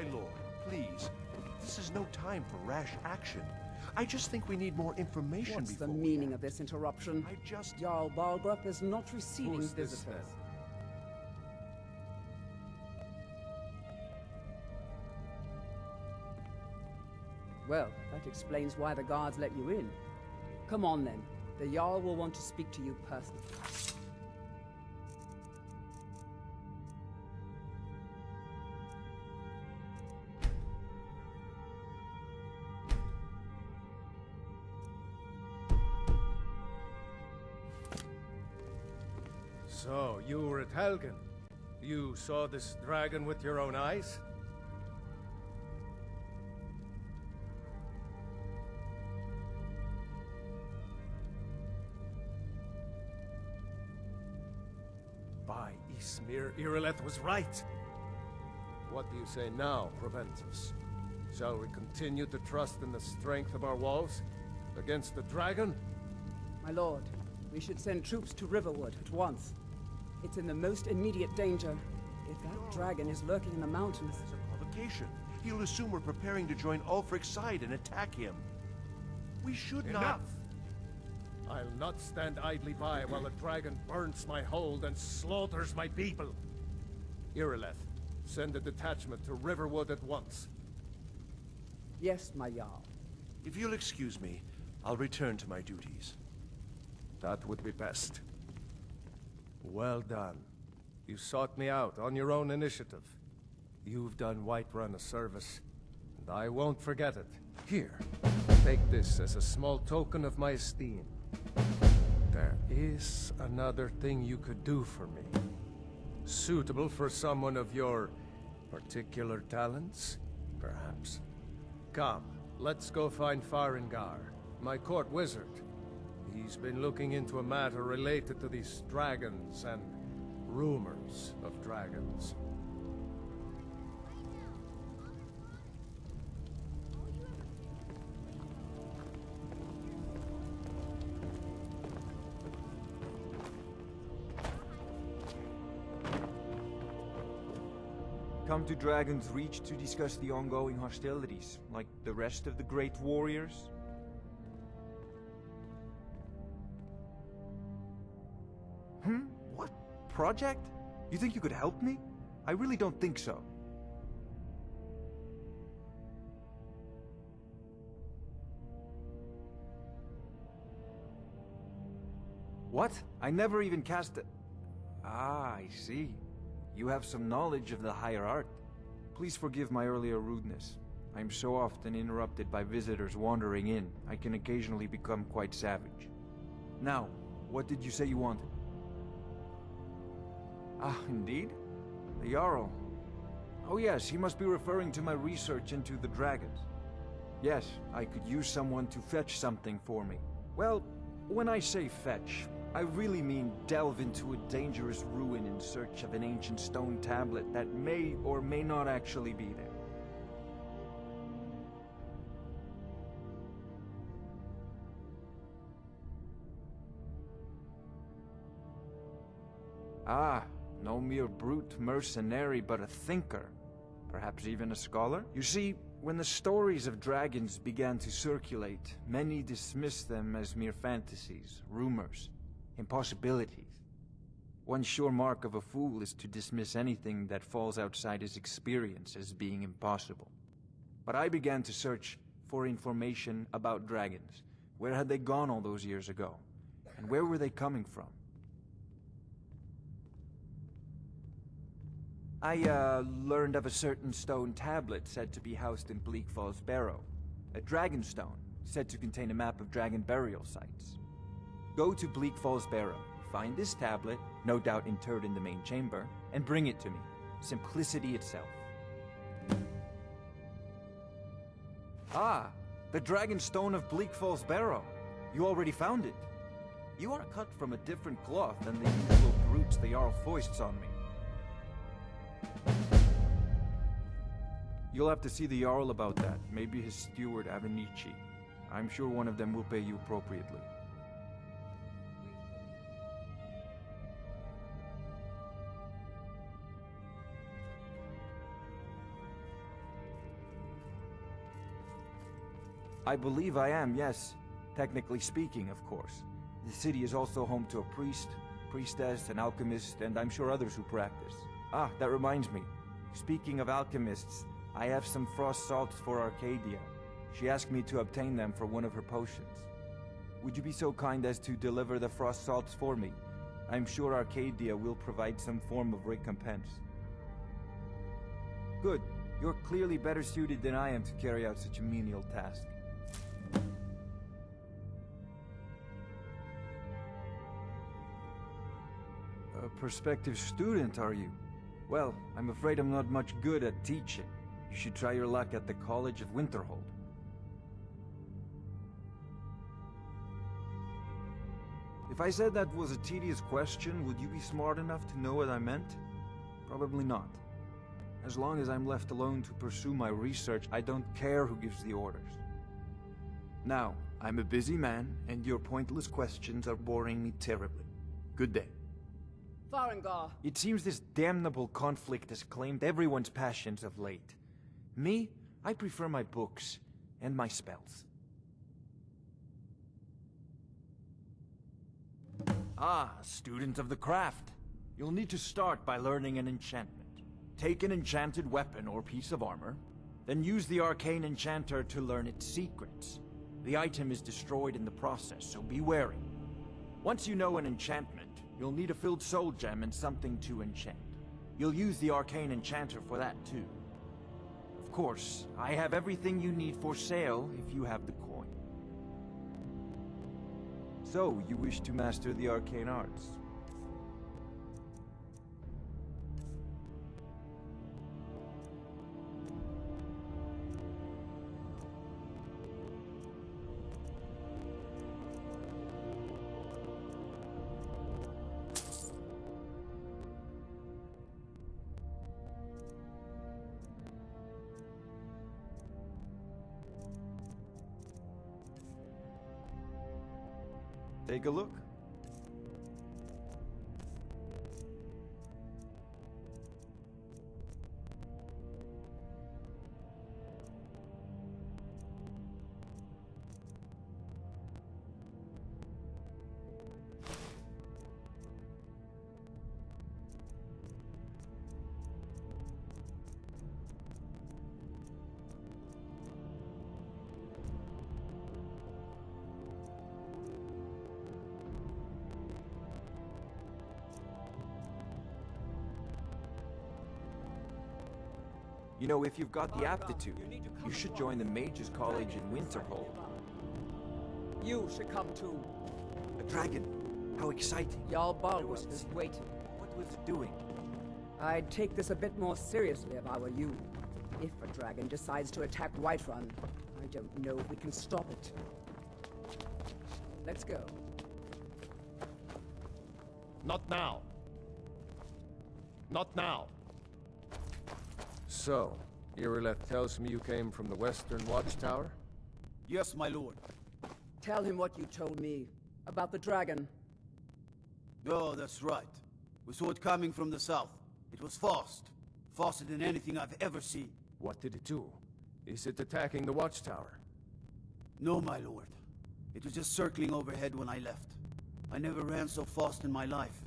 My lord, please. This is no time for rash action. I just think we need more information What's before the meaning of this interruption? I just... Jarl Balgrup is not receiving Who's this visitors. then? Well, that explains why the guards let you in. Come on then. The Jarl will want to speak to you personally. So, you were at Helgen. You saw this dragon with your own eyes? By Ysmir, Irileth was right. What do you say now, Proventus? Shall we continue to trust in the strength of our walls against the dragon? My lord, we should send troops to Riverwood at once. It's in the most immediate danger. If that dragon is lurking in the mountains... It's a provocation. He'll assume we're preparing to join Ulfric's side and attack him. We should not... Enough! I'll not stand idly by while a dragon burns my hold and slaughters my people. Irileth, send a detachment to Riverwood at once. Yes, my Jarl. If you'll excuse me, I'll return to my duties. That would be best. Well done. You sought me out on your own initiative. You've done Whiterun a service, and I won't forget it. Here, take this as a small token of my esteem. There is another thing you could do for me. Suitable for someone of your particular talents, perhaps. Come, let's go find Farengar, my court wizard. He's been looking into a matter related to these dragons and rumors of dragons. Come to Dragon's Reach to discuss the ongoing hostilities, like the rest of the great warriors? What? Project? You think you could help me? I really don't think so. What? I never even cast a... Ah, I see. You have some knowledge of the higher art. Please forgive my earlier rudeness. I am so often interrupted by visitors wandering in, I can occasionally become quite savage. Now, what did you say you wanted? Ah, indeed? The Jarl. Oh yes, he must be referring to my research into the dragons. Yes, I could use someone to fetch something for me. Well, when I say fetch, I really mean delve into a dangerous ruin in search of an ancient stone tablet that may or may not actually be there. Ah, no mere brute mercenary, but a thinker. Perhaps even a scholar? You see, when the stories of dragons began to circulate, many dismissed them as mere fantasies, rumors, impossibilities. One sure mark of a fool is to dismiss anything that falls outside his experience as being impossible. But I began to search for information about dragons. Where had they gone all those years ago? And where were they coming from? I learned of a certain stone tablet said to be housed in Bleak Falls Barrow. A dragon stone, said to contain a map of dragon burial sites. Go to Bleak Falls Barrow, find this tablet, no doubt interred in the main chamber, and bring it to me. Simplicity itself. Ah, the dragon stone of Bleak Falls Barrow. You already found it. You are cut from a different cloth than the usual brutes the Jarl foists on me. You'll have to see the Jarl about that, maybe his steward Avenici. I'm sure one of them will pay you appropriately. I believe I am, yes. Technically speaking, of course. The city is also home to a priest, priestess, an alchemist, and I'm sure others who practice. Ah, that reminds me. Speaking of alchemists, I have some frost salts for Arcadia. She asked me to obtain them for one of her potions. Would you be so kind as to deliver the frost salts for me? I'm sure Arcadia will provide some form of recompense. Good. You're clearly better suited than I am to carry out such a menial task. A prospective student, are you? Well, I'm afraid I'm not much good at teaching. You should try your luck at the College of Winterhold. If I said that was a tedious question, would you be smart enough to know what I meant? Probably not. As long as I'm left alone to pursue my research, I don't care who gives the orders. Now, I'm a busy man, and your pointless questions are boring me terribly. Good day. Farengar. It seems this damnable conflict has claimed everyone's passions of late. Me, I prefer my books and my spells. Ah, student of the craft. You'll need to start by learning an enchantment. Take an enchanted weapon or piece of armor, then use the arcane enchanter to learn its secrets. The item is destroyed in the process, so be wary. Once you know an enchantment, you'll need a filled soul gem and something to enchant. You'll use the arcane enchanter for that too. Of course, I have everything you need for sale if you have the coin. So, you wish to master the arcane arts? Take a look. You know, if you've got the aptitude, you should join the Mages College in Winterhold. You should come too. A dragon! How exciting! Jarl Balrus is waiting. What was it doing? I'd take this a bit more seriously if I were you. If a dragon decides to attack Whiterun, I don't know if we can stop it. Let's go. Not now. Not now. So, Irileth tells me you came from the Western Watchtower? Yes, my lord. Tell him what you told me about the dragon. Oh, that's right. We saw it coming from the south. It was fast. Faster than anything I've ever seen. What did it do? Is it attacking the Watchtower? No, my lord. It was just circling overhead when I left. I never ran so fast in my life.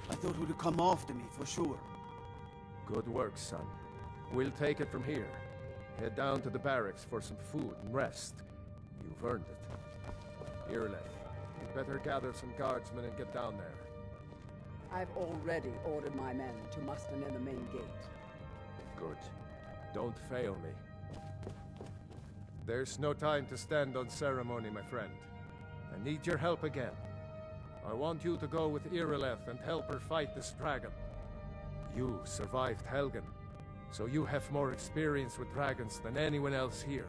I thought it would come after me, for sure. Good work, son. We'll take it from here. Head down to the barracks for some food and rest. You've earned it. Irileth, you'd better gather some guardsmen and get down there. I've already ordered my men to muster near the main gate. Good. Don't fail me. There's no time to stand on ceremony, my friend. I need your help again. I want you to go with Irileth and help her fight this dragon. You survived Helgen, so you have more experience with dragons than anyone else here.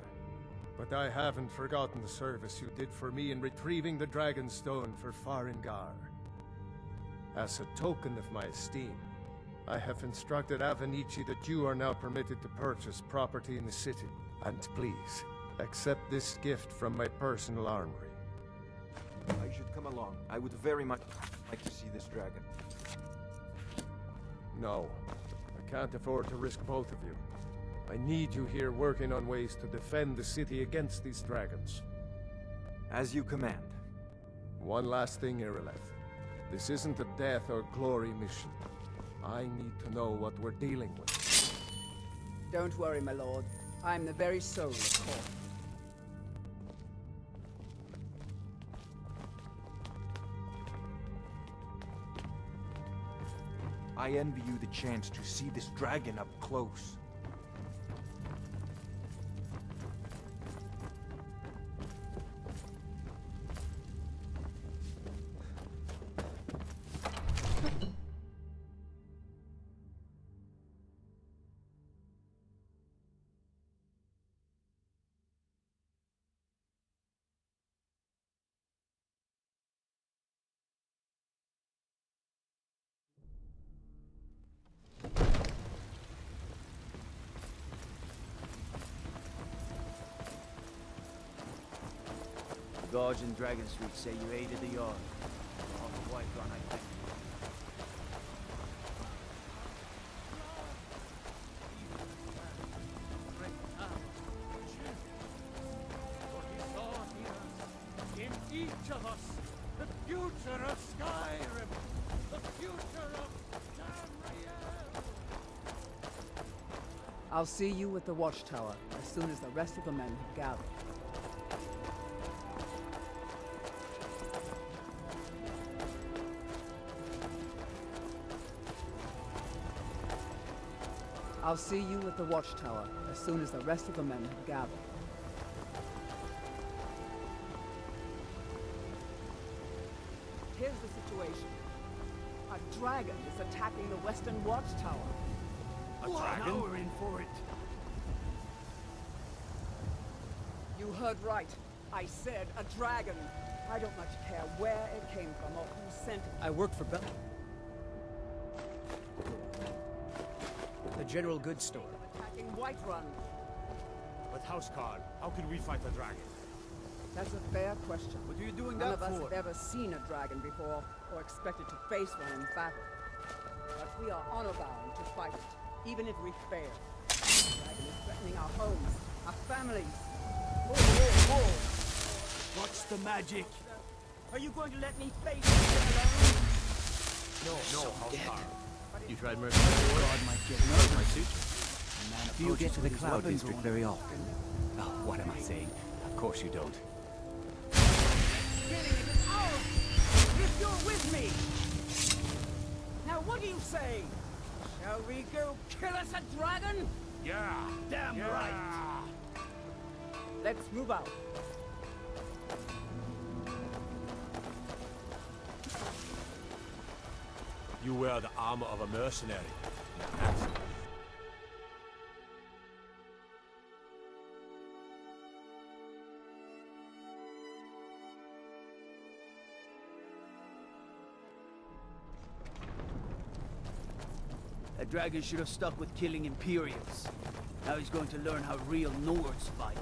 But I haven't forgotten the service you did for me in retrieving the Dragon's Stone for Farengar. As a token of my esteem, I have instructed Avenici that you are now permitted to purchase property in the city. And please, accept this gift from my personal armory. I should come along. I would very much like to see this dragon. No. I can't afford to risk both of you. I need you here working on ways to defend the city against these dragons. As you command. One last thing, Irileth. This isn't a death or glory mission. I need to know what we're dealing with. Don't worry, my lord. I'm the very soul of Corp. I envy you the chance to see this dragon up close. Guards in Dragon Street say you aided the yard. Off the White Run, I think. In each of us, the future of Skyrim, the future of Tamriel. I'll see you at the watchtower as soon as the rest of the men have gathered. I'll see you at the watchtower as soon as the rest of the men have gathered. Here's the situation. A dragon is attacking the western watchtower. A dragon? Now we're in for it. You heard right. I said a dragon. I don't much care where it came from or who sent it. I work for Bell. The general goods store. Attacking Whiterun. With Houseguard, how can we fight the dragon? That's a fair question. What are you doing None that of us for? have ever seen a dragon before, or expected to face one in battle. But we are honor-bound to fight it, even if we fail. The dragon is threatening our homes, our families. More. What's the magic? Are you going to let me face it alone? No, Houseguard. You tried mercenary work? God might get nervous. My suit. Do you get to the Cloud District very often? Oh, what am I saying? Of course you don't. Killing it is ours, if you're with me. Now what do you say? Shall we go kill us a dragon? Yeah. Damn Yeah. right. Let's move out. You wear the armor of a mercenary. That dragon should have stuck with killing Imperials. Now he's going to learn how real Nords fight.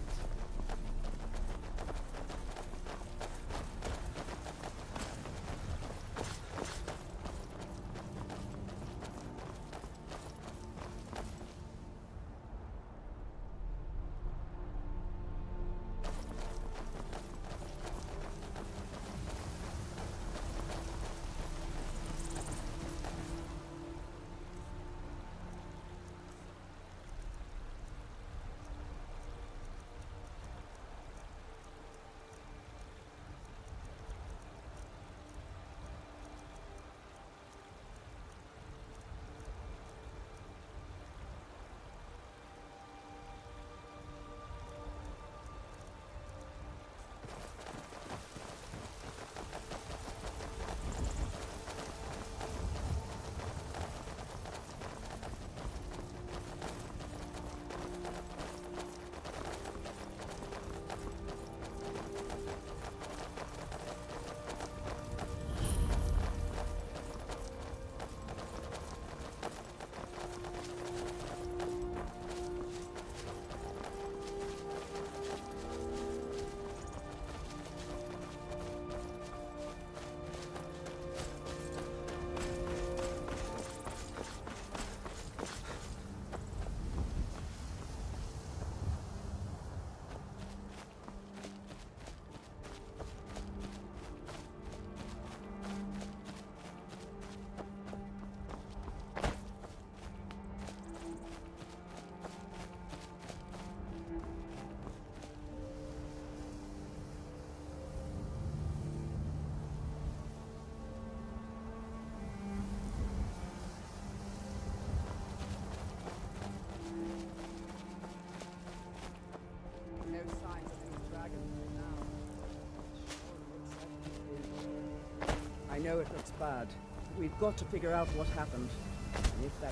I know it looks bad, but we've got to figure out what happened. And if that...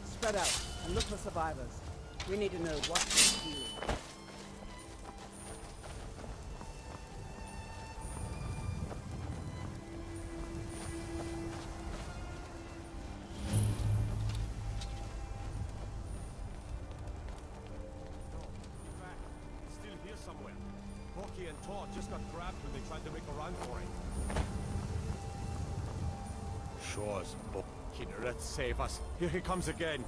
Spread out and look for survivors. We need to know what they're doing. Still here somewhere. Bucky and Todd just got grabbed when they tried to make a run for it. Shaw's Bucky, let's save us. Here he comes again.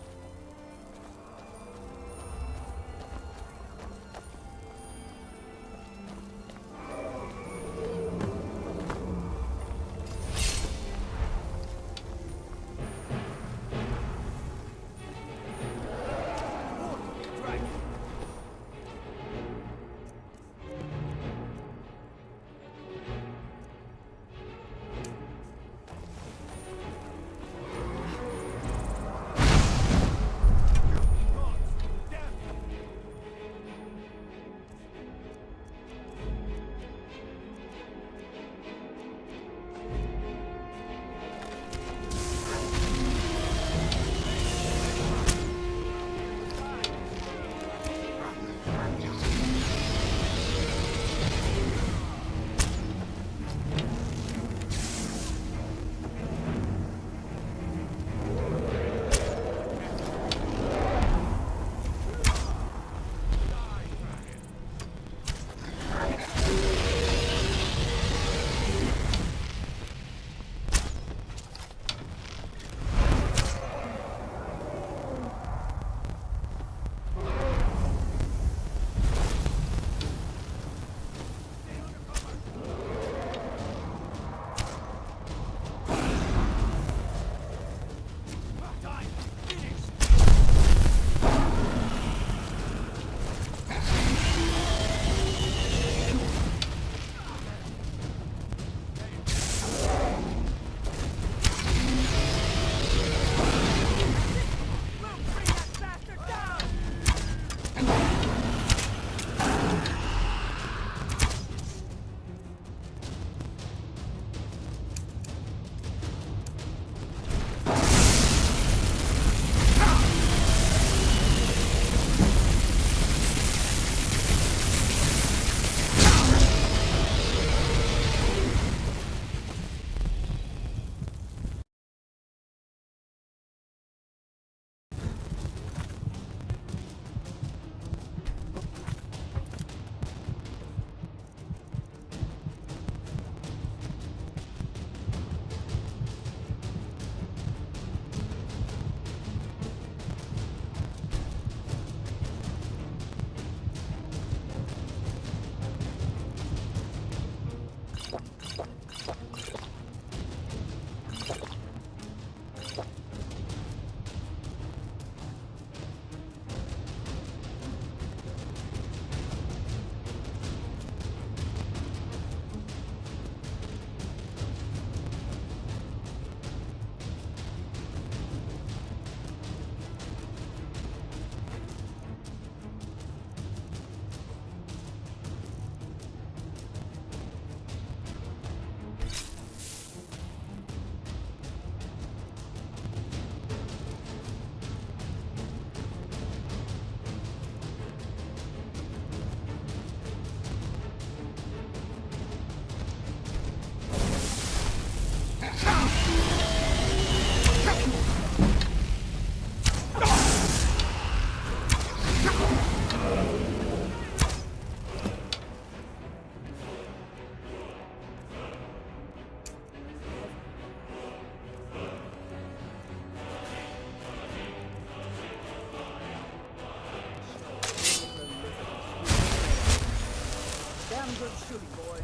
Good shooting, boys.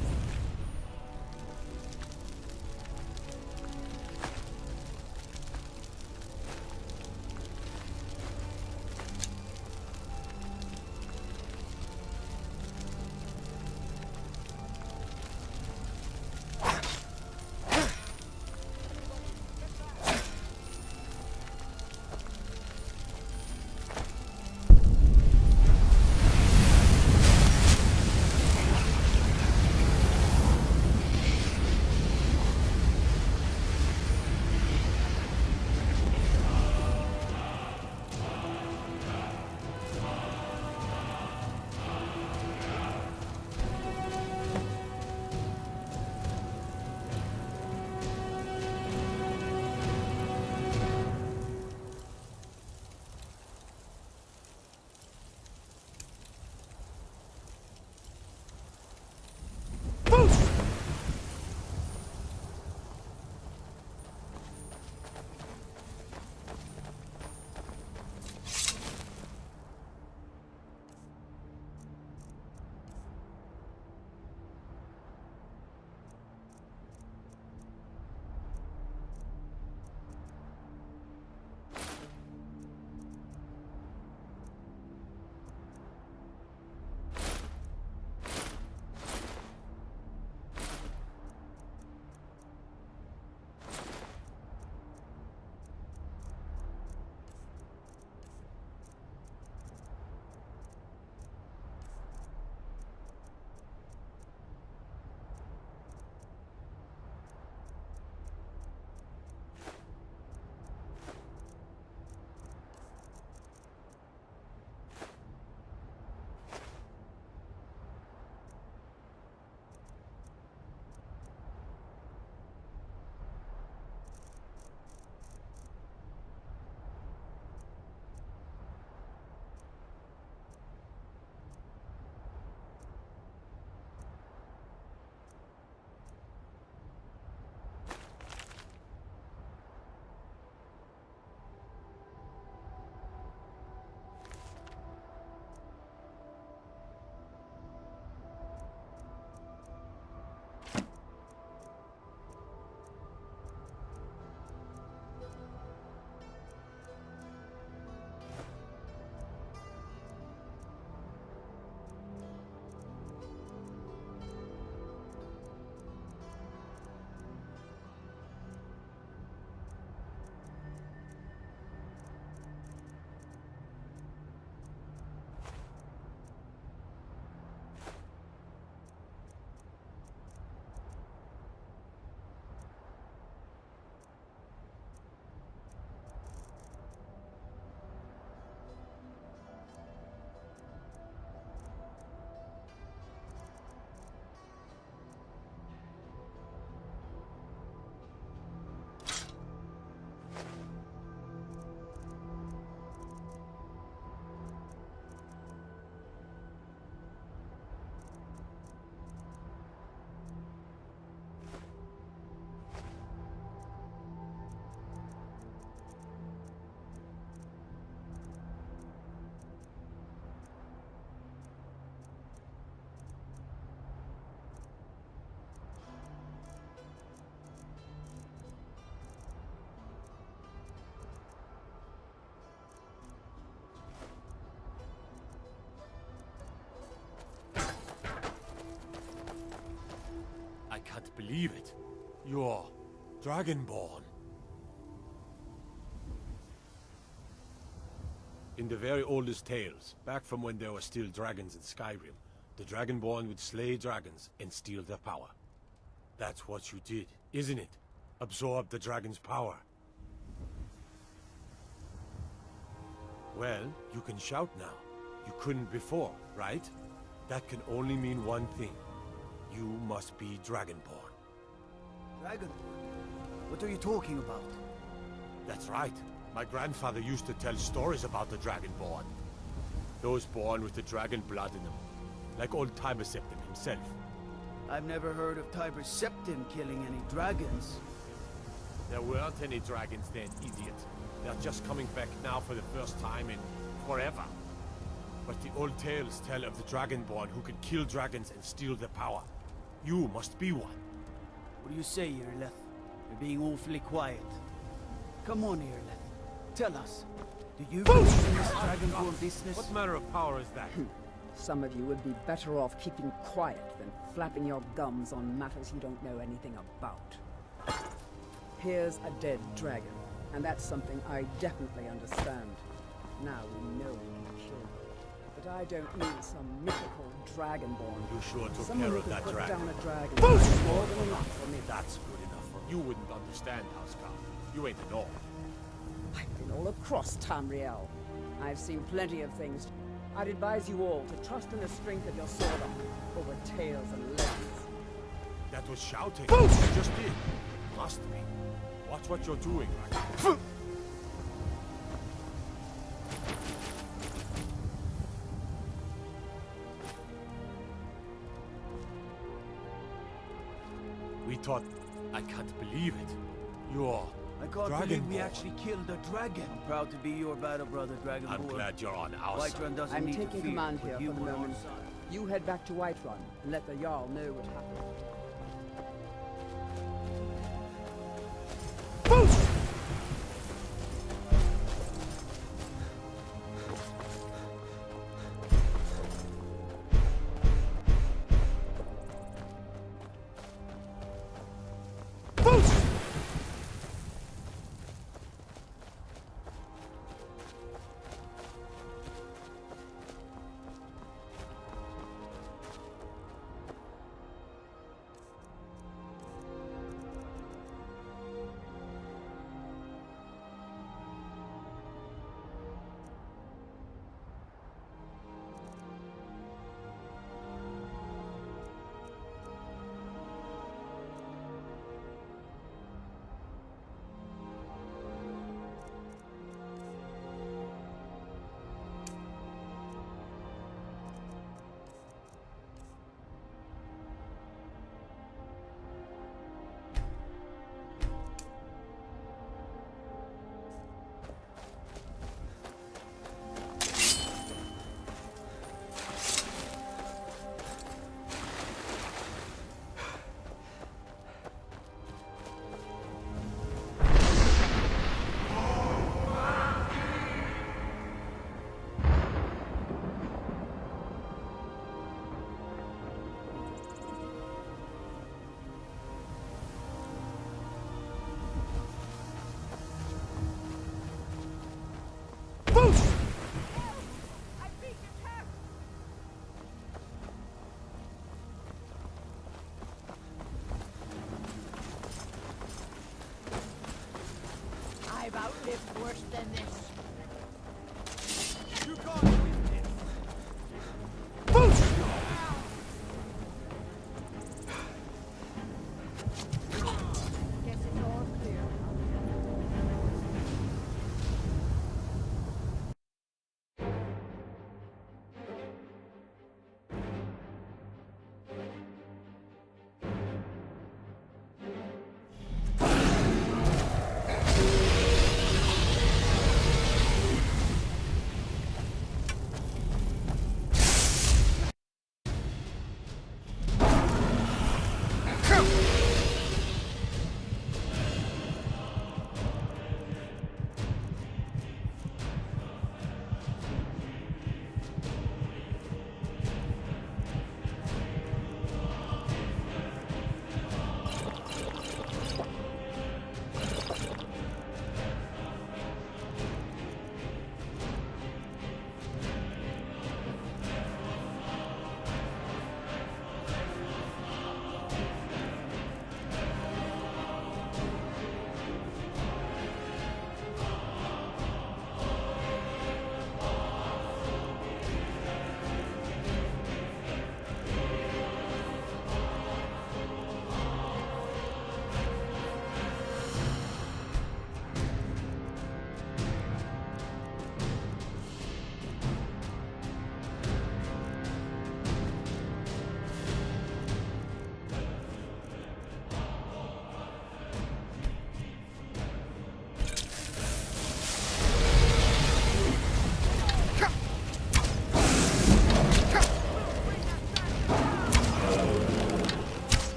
believe it. You're Dragonborn. In the very oldest tales, back from when there were still dragons in Skyrim, the Dragonborn would slay dragons and steal their power. That's what you did, isn't it? Absorb the dragon's power. Well, you can shout now. You couldn't before, right? That can only mean one thing. You must be Dragonborn. Dragonborn? What are you talking about? That's right. My grandfather used to tell stories about the Dragonborn. Those born with the dragon blood in them. Like old Tiber Septim himself. I've never heard of Tiber Septim killing any dragons. There weren't any dragons then, idiot. They're just coming back now for the first time in forever. But the old tales tell of the Dragonborn who could kill dragons and steal their power. You must be one. What do you say, Irleth? You're being awfully quiet. Come on, Irleth. Tell us. Do you believe in this Dragonborn business? What manner of power is that? Some of you would be better off keeping quiet than flapping your gums on matters you don't know anything about. Here's a dead dragon, and that's something I definitely understand. Now we know we can kill you. But I don't need some mythical dragonborn. You sure took Someone care who of can that put dragon. down a dragon is more than enough for me. That's good enough for you. Wouldn't understand, Housecarl. You ain't an orc. I've been all across Tamriel. I've seen plenty of things. I'd advise you all to trust in the strength of your sword over tales and legends. That was shouting. You just did. Must be. Watch what you're doing, right? We thought... I can't believe it. You're... I can't believe we Dragonborn. actually killed a dragon. I'm proud to be your battle brother, Dragonborn. I'm glad you're on our side. Whiterun doesn't I'm need to taking fear, command but here you for the on our moment. side. You head back to Whiterun and let the Jarl know what happened. I've outlived worse than this. You got it! Guess it's all clear.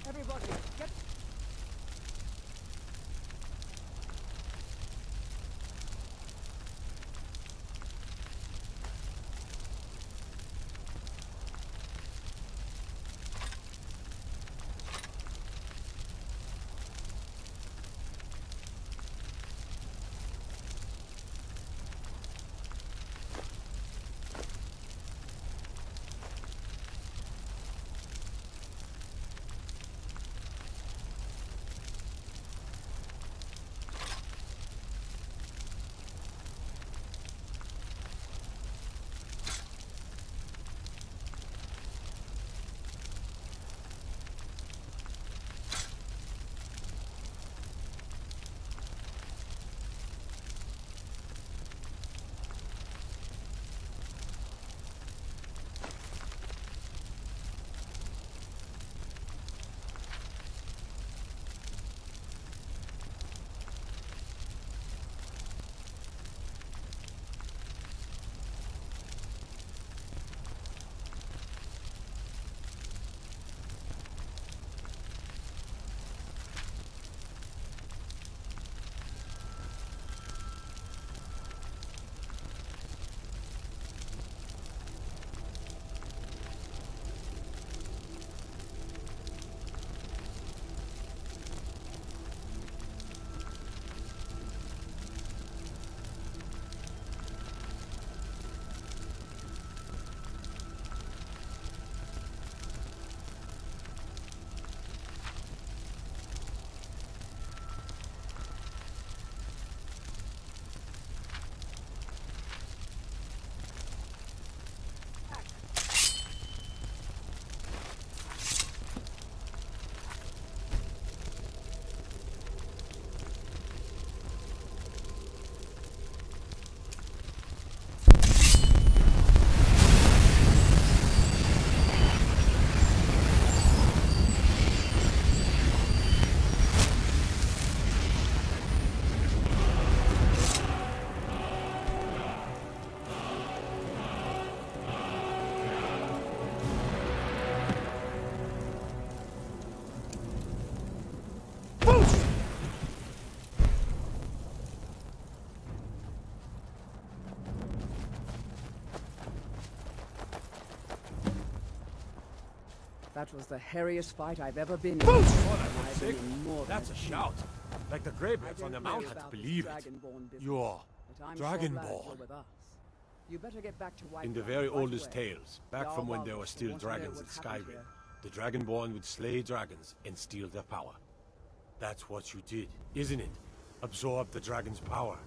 Everybody, get... That was the hairiest fight I've ever been in. Oh, that was I've sick. been in more That's a than shout. Like the I graveyards on the don't know mountains about this believe it. Dragonborn business, You're but I'm so glad Dragonborn. you're with us. You better get back to White In the Run very right oldest away. tales, back Jarl from when there Balgruuf were still wants to know dragons in what happened Skyrim, here. the Dragonborn would slay dragons and steal their power. That's what you did, isn't it? Absorb the dragon's power.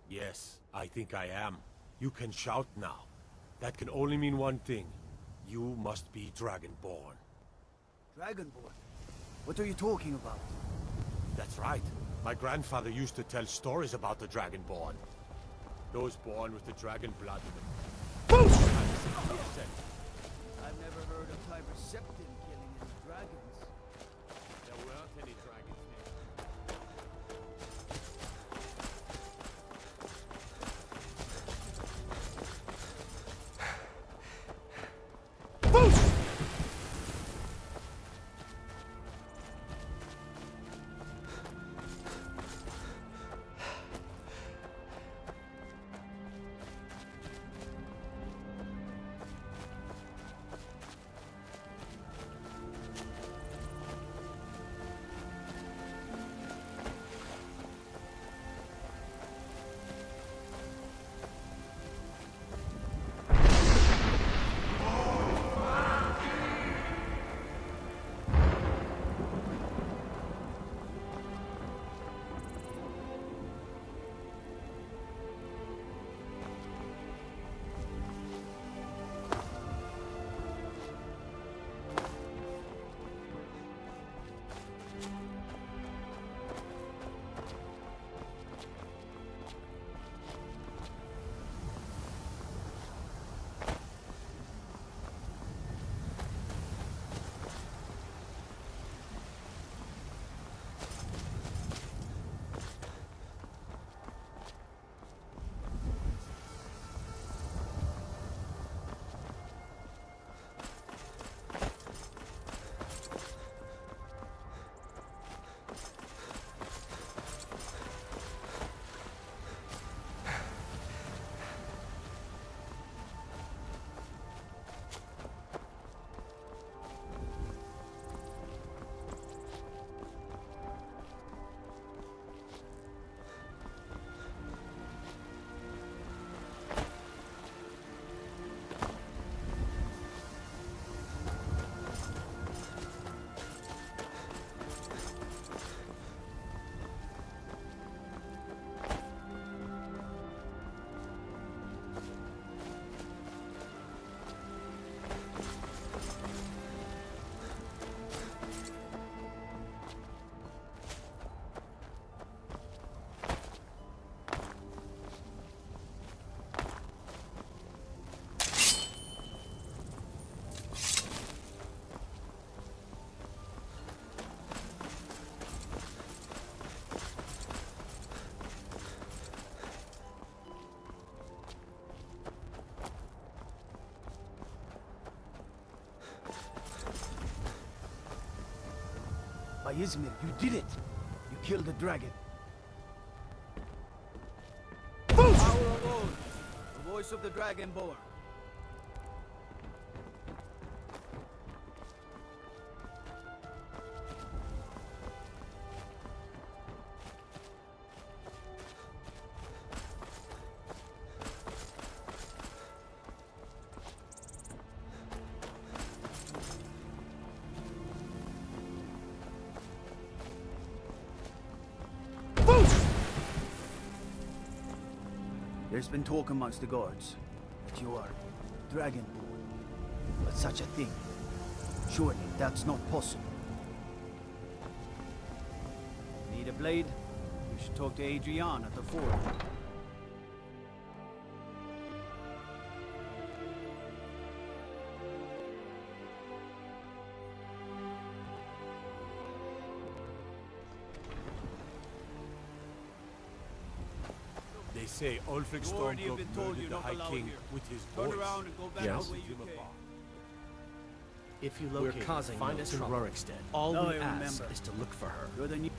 Yes, I think I am. You can shout now. That can only mean one thing. You must be Dragonborn. Dragonborn? What are you talking about? That's right. My grandfather used to tell stories about the Dragonborn. Those born with the dragon blood in them. I've never heard of Tiber Septim killing any dragons. There weren't any dragons there. By Izmir, you did it! You killed the dragon. Power alone! The voice of the Dragonborn. There's been talk amongst the guards that you are Dragonborn. But such a thing, surely that's not possible. Need a blade? You should talk to Adrian at the fort. They say Ulfric Lord, you've Stormcloak been told murdered you're the not High allowed King here. with his Turn voice. around and go back Yes? the way you came. If you locate her, causing find no us in trouble. Rorikstead. All No, we I ask remember. is to look for her. You're the new...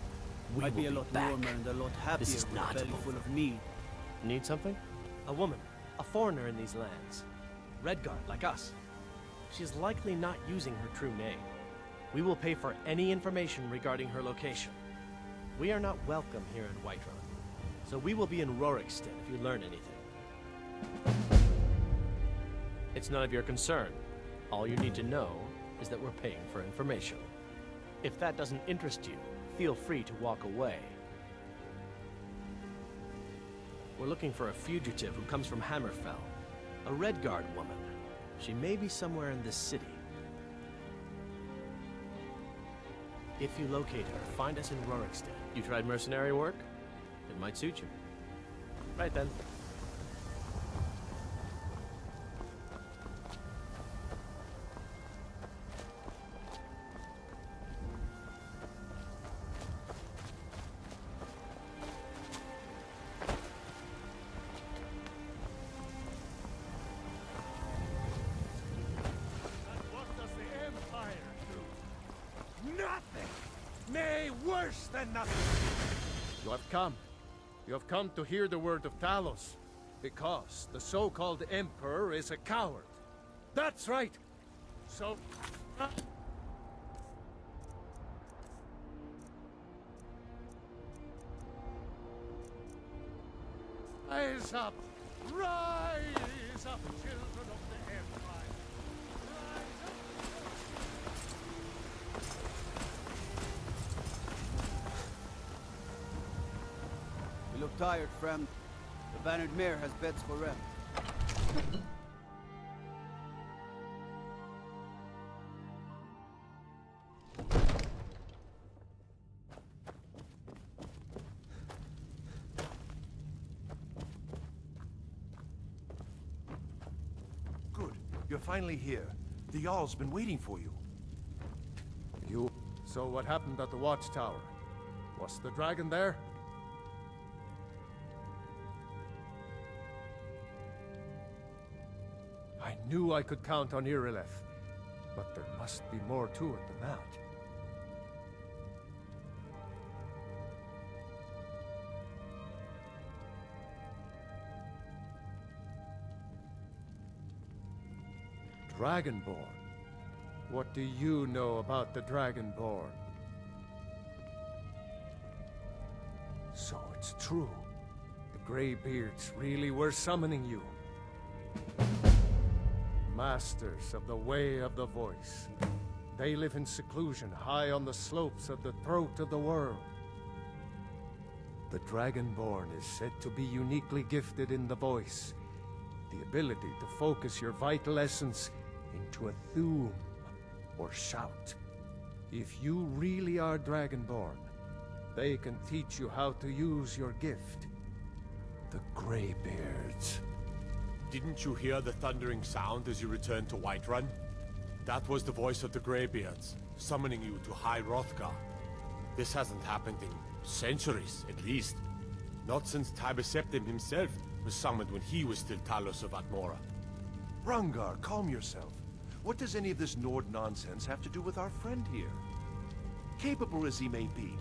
We Might will be a lot back. warmer and a lot happier This is with not a belly over. full of meat. Need something? A woman. A foreigner in these lands. Redguard, like us. She's likely not using her true name. We will pay for any information regarding her location. We are not welcome here in Whiterun. So we will be in Rorikstead if you learn anything. It's none of your concern. All you need to know is that we're paying for information. If that doesn't interest you, feel free to walk away. We're looking for a fugitive who comes from Hammerfell. A Redguard woman. She may be somewhere in this city. If you locate her, find us in Rorikstead. You tried mercenary work? It might suit you. Right then. What does the Empire do? Nothing! Nay, worse than nothing! You have come. You have come to hear the word of Talos. Because the so-called Emperor is a coward. That's right! So... Rise up! Rise up, children of the Empire! Rise up! You look tired, friend. The Bannered Mare has beds for rest. Good. You're finally here. The Jarl's been waiting for you. So what happened at the watchtower? Was the dragon there? I knew I could count on Irileth, but there must be more to it than that. Dragonborn? What do you know about the Dragonborn? So it's true. The Greybeards really were summoning you. Masters of the Way of the Voice. They live in seclusion high on the slopes of the throat of the world. The Dragonborn is said to be uniquely gifted in the voice. The ability to focus your vital essence into a thum or shout. If you really are Dragonborn, they can teach you how to use your gift. The Greybeards. Didn't you hear the thundering sound as you returned to Whiterun? That was the voice of the Greybeards, summoning you to High Hrothgar. This hasn't happened in centuries, at least. Not since Tiber Septim himself was summoned when he was still Talos of Atmora. Rungar, calm yourself. What does any of this Nord nonsense have to do with our friend here? capable as he may be,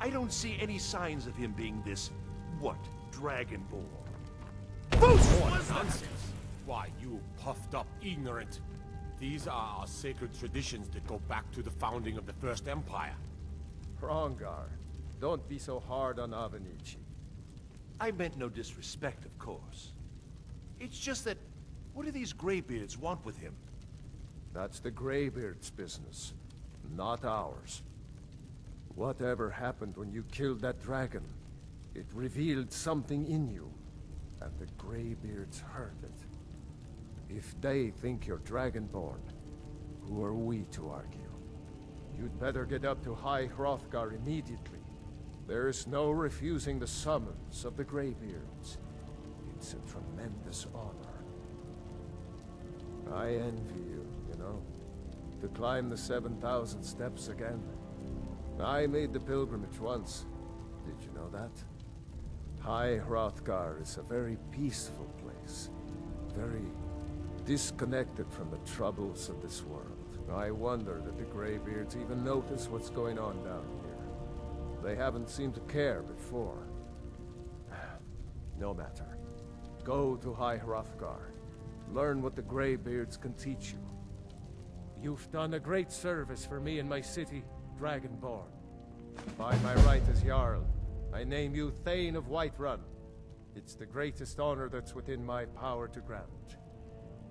I don't see any signs of him being this, what, Dragonborn. What nonsense! Why, you puffed up ignorant. These are our sacred traditions that go back to the founding of the First Empire. Hrongar, don't be so hard on Avenici. I meant no disrespect, of course. It's just that, what do these Greybeards want with him? That's the Greybeard's business, not ours. Whatever happened when you killed that dragon, it revealed something in you, and the Greybeards heard it. If they think you're Dragonborn, who are we to argue? You'd better get up to High Hrothgar immediately. There's no refusing the summons of the Greybeards. It's a tremendous honor. I envy you, you know, to climb the 7,000 steps again. I made the pilgrimage once. Did you know that? High Hrothgar is a very peaceful place. Very disconnected from the troubles of this world. I wonder that the Greybeards even notice what's going on down here. They haven't seemed to care before. No matter. Go to High Hrothgar. Learn what the Greybeards can teach you. You've done a great service for me and my city, Dragonborn. By my right as Jarl, I name you Thane of Whiterun. It's the greatest honor that's within my power to grant.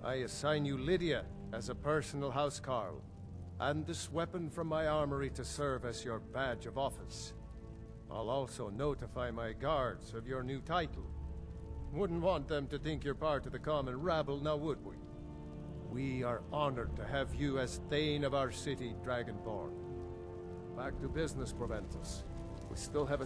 I assign you Lydia as a personal housecarl, and this weapon from my armory to serve as your badge of office. I'll also notify my guards of your new title. Wouldn't want them to think you're part of the common rabble, now would we? We are honored to have you as Thane of our city, Dragonborn. Back to business, Proventus. We still have a